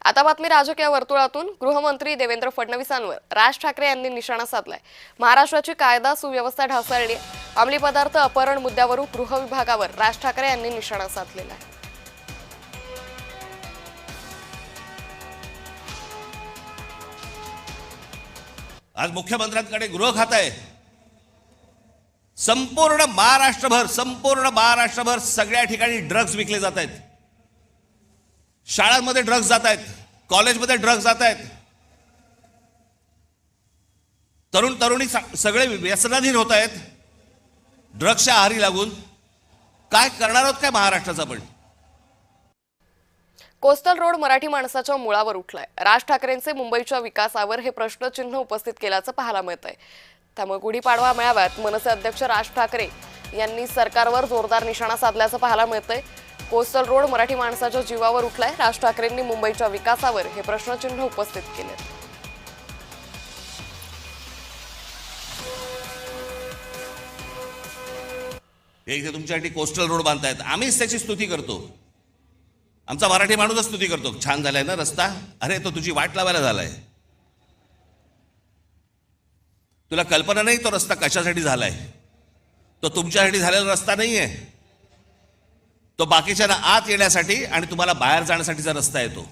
आता बातमी राजकीय वर्तुळातून. गृहमंत्री देवेंद्र फडणवीसांवर राज ठाकरे यांनी निशाणा साधलाय. महाराष्ट्राची कायदा सुव्यवस्था ढासळली, अंमली पदार्थ अपहरण मुद्द्यावरून गृह विभागावर राज ठाकरे यांनी निशाणा साधलेला आहे. आज मुख्यमंत्र्यांकडे गृह खातं आहे. संपूर्ण महाराष्ट्रभर सगळ्या ठिकाणी ड्रग्ज विकले जात आहेत. शाळांमध्ये ड्रग्ज जात आहेत, कॉलेजमध्ये ड्रग्ज जात आहेत. तरुण तरुणी सगळे व्यसनाधीन होत आहेत ड्रग्जच्या आहारी लागून. काय करणार आहोत काय महाराष्ट्राचा आपण? कोस्टल रोड मराठी माणसाच्या मुळावर उठलाय. राज ठाकरेंचे मुंबईच्या विकासावर हे प्रश्नचिन्ह उपस्थित केल्याचं पाहायला मिळतंय. त्यामुळे गुढीपाडवा मेळाव्यात मनसे अध्यक्ष राज ठाकरे यांनी सरकारवर जोरदार निशाणा साधल्याचं पाहायला मिळतंय. कोस्टल रोड मराठी माणसाच्या जीवावर उठलाय. राज ठाकरेंनी मुंबईच्या विकासावर हे प्रश्नचिन्ह उपस्थित केले. एक तुमच्यासाठी कोस्टल रोड बांधतायत, आम्हीच त्याची स्तुती करतो. आमचा मराठी माणूसच स्तुती करतो. छान झालाय ना रस्ता, अरे तो तुझी वाट लावायला झालाय. तुला कल्पना नाही तो रस्ता कशासाठी झालाय. तो तुमच्यासाठी झालेला रस्ता नाहीये. तो बाकीच्यांना आत येण्यासाठी आणि तुम्हाला बाहेर जाण्यासाठीचा रस्ता आहे. तो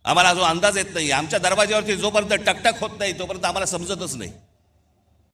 आम्हाला जो अंदाज येत नाही, आमच्या दरवाज्यावरती जोपर्यंत टकटक होत नाही तोपर्यंत आम्हाला समजतच नाही.